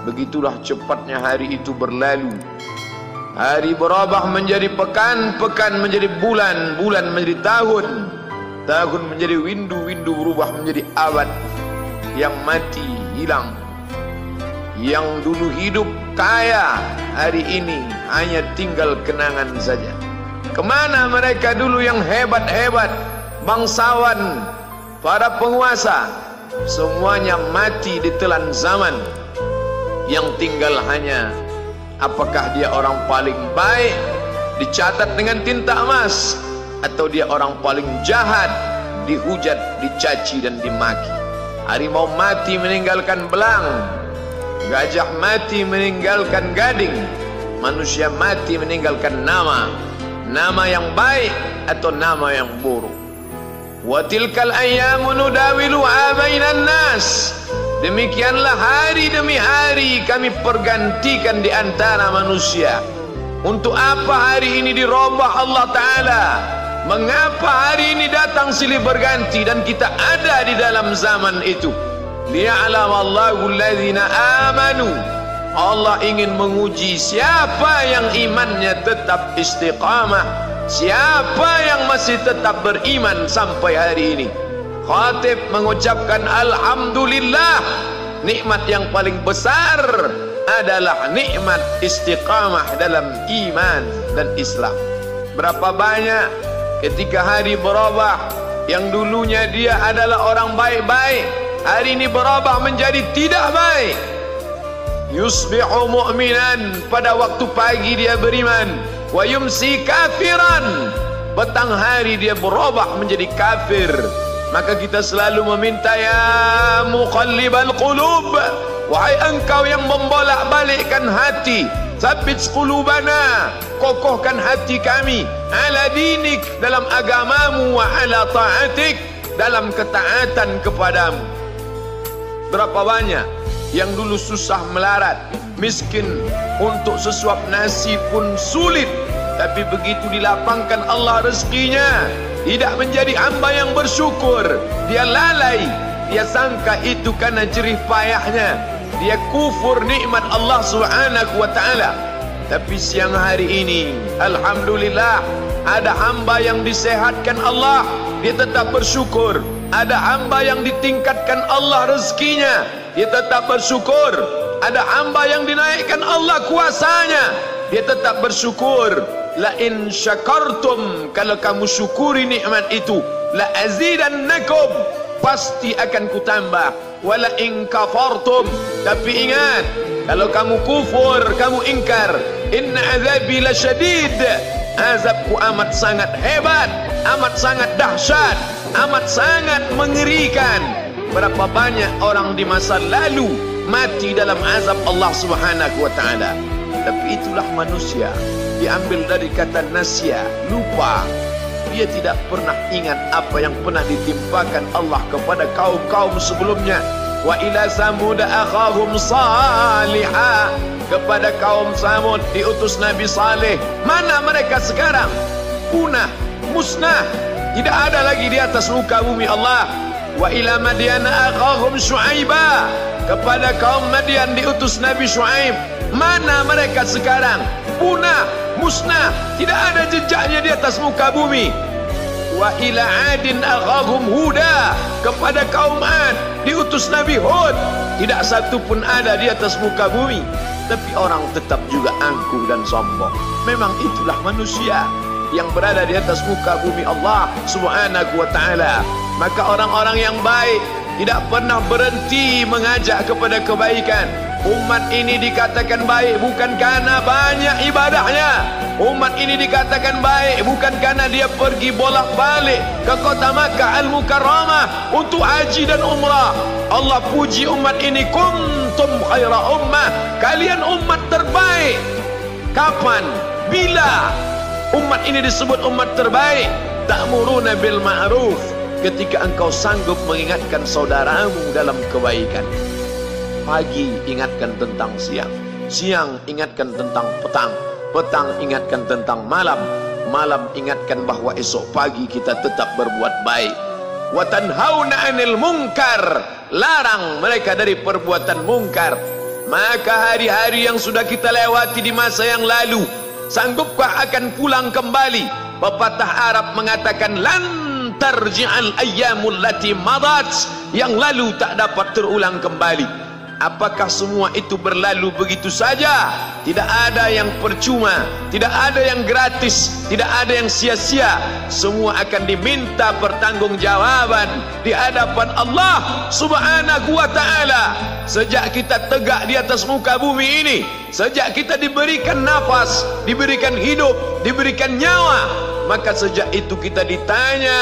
Begitulah cepatnya hari itu berlalu. Hari berubah menjadi pekan, pekan menjadi bulan, bulan menjadi tahun, tahun menjadi windu, windu berubah menjadi abad. Yang mati hilang, yang dulu hidup kaya, hari ini hanya tinggal kenangan saja. Kemana mereka dulu yang hebat-hebat, bangsawan, para penguasa? Semuanya mati ditelan zaman. Yang tinggal hanya apakah dia orang paling baik, dicatat dengan tinta emas, atau dia orang paling jahat, dihujat, dicaci dan dimaki. Harimau mati meninggalkan belang, gajah mati meninggalkan gading, manusia mati meninggalkan nama, nama yang baik atau nama yang buruk. Wa tilkal ayyamu nudawiluha bainan nas. Demikianlah hari demi hari kami pergantikan di antara manusia. Untuk apa hari ini dirubah Allah Ta'ala? Mengapa hari ini datang silih berganti dan kita ada di dalam zaman itu? Liya'lamallahu alladhina amanu. Allah ingin menguji siapa yang imannya tetap istiqamah, siapa yang masih tetap beriman sampai hari ini. Khatib mengucapkan alhamdulillah, nikmat yang paling besar adalah nikmat istiqamah dalam iman dan Islam. Berapa banyak ketika hari berubah, yang dulunya dia adalah orang baik-baik, hari ini berubah menjadi tidak baik. Yusbihu mu'minan, pada waktu pagi dia beriman, wa yumsi kafiran, petang hari dia berubah menjadi kafir. Maka kita selalu meminta, ya muqallibal qulub, wahai engkau yang membolak-balikkan hati, tsabbit qulubana, kokohkan hati kami, ala dinik, dalam agamamu, wa ala ta'atik, dalam ketaatan kepadamu. Berapa banyak yang dulu susah melarat, miskin, untuk sesuap nasi pun sulit, tapi begitu dilapangkan Allah rezekinya, tidak menjadi hamba yang bersyukur. Dia lalai, dia sangka itu karena jerih payahnya, dia kufur nikmat Allah Subhanahu wa ta'ala. Tapi siang hari ini alhamdulillah, ada hamba yang disehatkan Allah, dia tetap bersyukur. Ada hamba yang ditingkatkan Allah rezekinya, dia tetap bersyukur. Ada hamba yang dinaikkan Allah kuasanya, dia tetap bersyukur. La in syakartum, kalau kamu syukuri nikmat itu, la azidannakum, pasti akan kutambah. Wala in kafartum, tapi ingat, kalau kamu kufur, kamu ingkar, inna azabi lasyadid, azabku amat sangat hebat, amat sangat dahsyat, amat sangat mengerikan. Berapa banyak orang di masa lalu mati dalam azab Allah Subhanahu wa ta'ala. Tapi itulah manusia, diambil dari kata nasya, lupa. Dia tidak pernah ingat apa yang pernah ditimpakan Allah kepada kaum-kaum sebelumnya. Wa ila samud akhahum salihah, kepada kaum Samud diutus Nabi Saleh. Mana mereka sekarang? Punah, musnah, tidak ada lagi di atas muka bumi Allah. Wa ila Madyan akhahum Syuaiba, kepada kaum Madian diutus Nabi Syuaib. Mana mereka sekarang? Punah, musnah, tidak ada jejaknya di atas muka bumi. Wa ila Adin akhahum Huda, kepada kaum Ad diutus Nabi Hud. Tidak satu pun ada di atas muka bumi. Tapi orang tetap juga angkuh dan sombong. Memang itulah manusia yang berada di atas muka bumi Allah Subhanahu wa ta'ala. Maka orang-orang yang baik tidak pernah berhenti mengajak kepada kebaikan. Umat ini dikatakan baik bukan karena banyak ibadahnya. Umat ini dikatakan baik bukan karena dia pergi bolak-balik ke kota Makkah Al-Mukarramah untuk haji dan umrah. Allah puji umat ini, kuntum khaira ummah, kalian umat terbaik. Kapan? Bila umat ini disebut umat terbaik? Ta'muruna bil ma'ruf, ketika engkau sanggup mengingatkan saudaramu dalam kebaikan. Pagi ingatkan tentang siang, siang ingatkan tentang petang, petang ingatkan tentang malam, malam ingatkan bahwa esok pagi kita tetap berbuat baik. Wa tanhauna 'anil munkar, larang mereka dari perbuatan mungkar. Maka hari-hari yang sudah kita lewati di masa yang lalu, sanggupkah akan pulang kembali? Pepatah Arab mengatakan lan tarji'al ayyamul lati madat, yang lalu tak dapat terulang kembali. Apakah semua itu berlalu begitu saja? Tidak ada yang percuma, tidak ada yang gratis, tidak ada yang sia-sia. Semua akan diminta pertanggungjawaban di hadapan Allah Subhanahu wa ta'ala. Sejak kita tegak di atas muka bumi ini, sejak kita diberikan nafas, diberikan hidup, diberikan nyawa, maka sejak itu kita ditanya,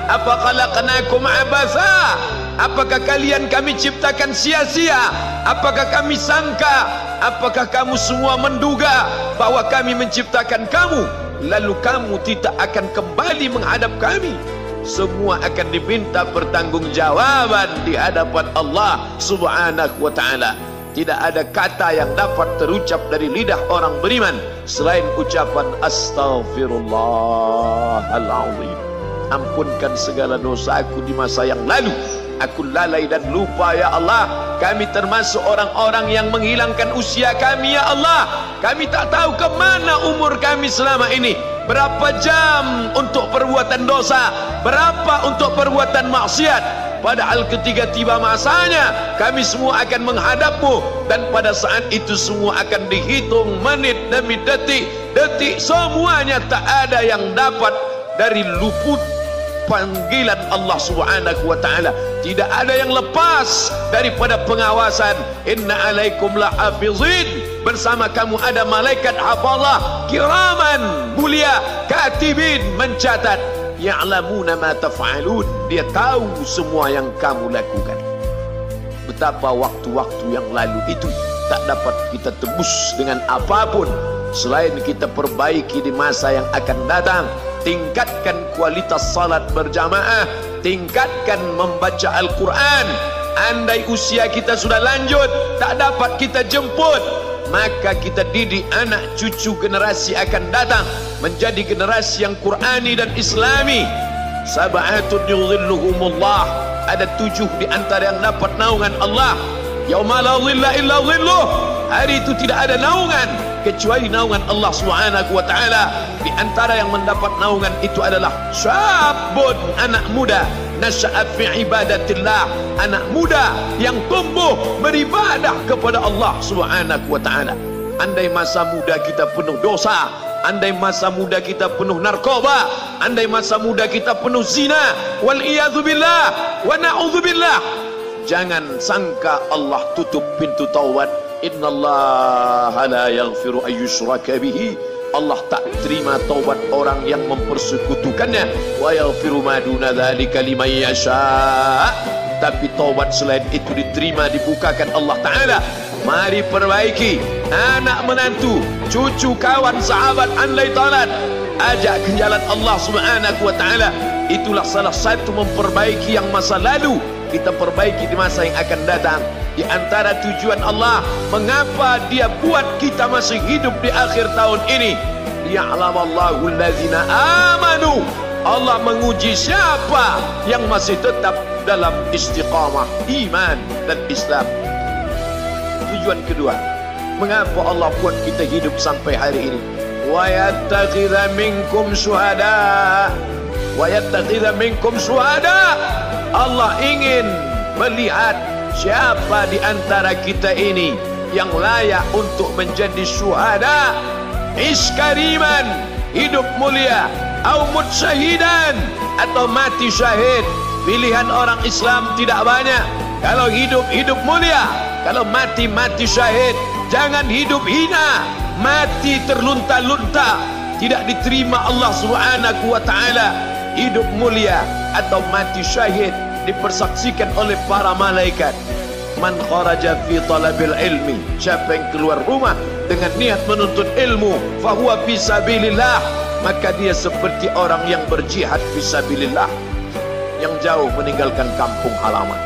apa khalaqnakum abasa? Apakah kalian kami ciptakan sia-sia? Apakah kami sangka? Apakah kamu semua menduga bahwa kami menciptakan kamu lalu kamu tidak akan kembali menghadap kami? Semua akan diminta pertanggungjawaban di hadapan Allah Subhanahu wa ta'ala. Tidak ada kata yang dapat terucap dari lidah orang beriman selain ucapan Astaghfirullahaladzim. Ampunkan segala dosaku di masa yang lalu. Aku lalai dan lupa ya Allah. Kami termasuk orang-orang yang menghilangkan usia kami ya Allah. Kami tak tahu ke mana umur kami selama ini. Berapa jam untuk perbuatan dosa, berapa untuk perbuatan maksiat. Padahal ketika tiba masanya, kami semua akan menghadapmu. Dan pada saat itu semua akan dihitung menit demi detik. Detik semuanya tak ada yang dapat dari luput panggilan Allah Subhanahu wa ta'ala. Tidak ada yang lepas daripada pengawasan. Inna alaikum lahafizin. Bersama kamu ada malaikat hafazah kiraman mulia, katibin mencatat, ya'lamuna ma taf'alun. Dia tahu semua yang kamu lakukan. Betapa waktu-waktu yang lalu itu tak dapat kita tebus dengan apapun selain kita perbaiki di masa yang akan datang. Tingkatkan kualitas salat berjamaah, tingkatkan membaca Al-Quran. Andai usia kita sudah lanjut, tak dapat kita jemput, maka kita didik anak cucu generasi akan datang menjadi generasi yang Qurani dan Islami. Sab'atun yudhilluhumullah, ada 7 di antara yang dapat naungan Allah. Yauma la dhilla illa dhilluh, hari itu tidak ada naungan kecuali naungan Allah Subhanahu wa ta'ala. Di antara yang mendapat naungan itu adalah syabun, anak muda, nasya'a fi ibadatillah, anak muda yang tumbuh beribadah kepada Allah Subhanahu wa ta'ala. Andai masa muda kita penuh dosa, andai masa muda kita penuh narkoba, andai masa muda kita penuh zina, wal iyadzu billah wa na'udzu billah, jangan sangka Allah tutup pintu taubat. Innallaha la yaghfiru ayyushraka bihi. Allah tak terima taubat orang yang mempersekutukannya. Wa yaghfiru ma duna dzalika liman yasha. Tapi taubat selain itu diterima, dibukakan Allah Ta'ala. Mari perbaiki anak menantu, cucu, kawan, sahabat, andai talat, ajak ke jalan Allah Subhanahu wa ta'ala. Itulah salah satu memperbaiki yang masa lalu, kita perbaiki di masa yang akan datang. Di antara tujuan Allah mengapa Dia buat kita masih hidup di akhir tahun ini, liya'lamallahu allazina amanu. Allah menguji siapa yang masih tetap dalam istiqamah iman dan Islam. Tujuan kedua, mengapa Allah buat kita hidup sampai hari ini? Wa yattakhidha minkum syuhada, wa yattakhidha minkum syuhada. Allah ingin melihat siapa di antara kita ini yang layak untuk menjadi syuhada. Iskariman, hidup mulia, au mut syahidan, atau mati syahid. Pilihan orang Islam tidak banyak. Kalau hidup, hidup mulia. Kalau mati, mati syahid. Jangan hidup hina, mati terlunta-lunta, tidak diterima Allah Subhanahu wa ta'ala. Hidup mulia atau mati syahid dipersaksikan oleh para malaikat. Man kharaja fi talabil ilmi, siapa yang keluar rumah dengan niat menuntut ilmu, fahuwa fi sabilillah, maka dia seperti orang yang berjihad fi sabilillah, yang jauh meninggalkan kampung halaman,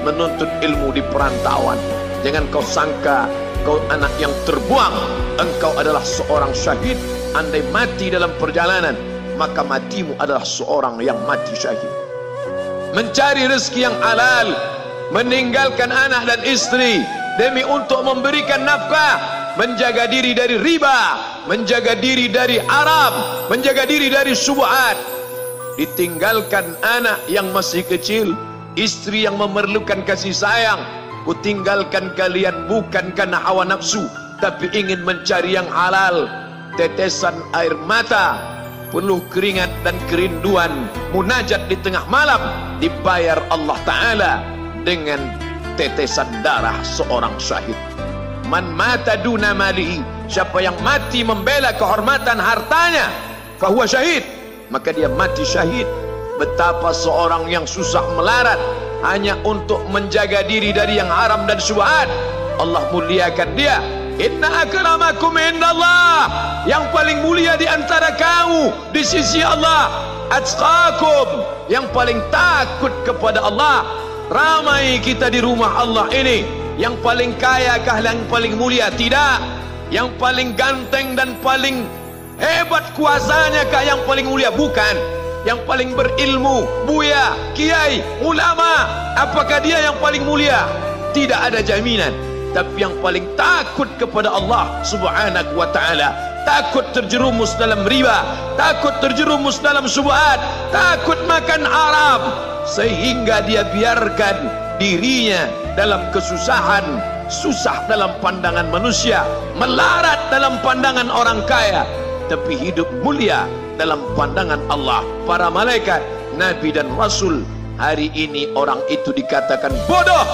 menuntut ilmu di perantauan. Jangan kau sangka kau anak yang terbuang, engkau adalah seorang syahid. Andai mati dalam perjalanan, maka matimu adalah seorang yang mati syahid. Mencari rezeki yang halal, meninggalkan anak dan istri, demi untuk memberikan nafkah, menjaga diri dari riba, menjaga diri dari haram, menjaga diri dari syubhat. Ditinggalkan anak yang masih kecil, istri yang memerlukan kasih sayang. Kutinggalkan kalian bukan karena hawa nafsu, tapi ingin mencari yang halal. Tetesan air mata, penuh keringat dan kerinduan, munajat di tengah malam, dibayar Allah Ta'ala dengan tetesan darah seorang syahid. Man mata duna malihi, siapa yang mati membela kehormatan hartanya, fahuwa syahid, maka dia mati syahid. Betapa seorang yang susah melarat hanya untuk menjaga diri dari yang haram dan syubhat, Allah muliakan dia. Inna akramakum indallah, yang paling mulia di antara kamu di sisi Allah, atqakum, yang paling takut kepada Allah. Ramai kita di rumah Allah ini, yang paling kaya kah yang paling mulia? Tidak. Yang paling ganteng dan paling hebat kuasanya kah yang paling mulia? Bukan. Yang paling berilmu, buya, kiai, ulama, apakah dia yang paling mulia? Tidak ada jaminan. Tapi yang paling takut kepada Allah Subhanahu wa ta'ala, takut terjerumus dalam riba, takut terjerumus dalam syubhat, takut makan haram, sehingga dia biarkan dirinya dalam kesusahan, susah dalam pandangan manusia, melarat dalam pandangan orang kaya, tapi hidup mulia dalam pandangan Allah, para malaikat, nabi dan rasul. Hari ini orang itu dikatakan bodoh,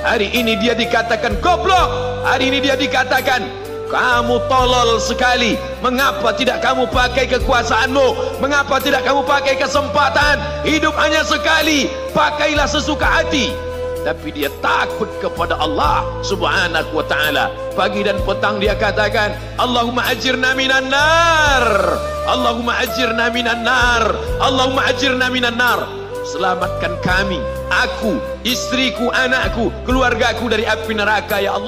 hari ini dia dikatakan goblok, hari ini dia dikatakan kamu tolol sekali. Mengapa tidak kamu pakai kekuasaanmu? Mengapa tidak kamu pakai kesempatan? Hidup hanya sekali, pakailah sesuka hati. Tapi dia takut kepada Allah Subhanahu wa ta'ala. Pagi dan petang dia katakan, Allahumma ajirna minan nar, Allahumma ajirna minan nar, Allahumma ajirna minan nar. Selamatkan kami, aku, istriku, anakku, keluargaku dari api neraka ya Allah.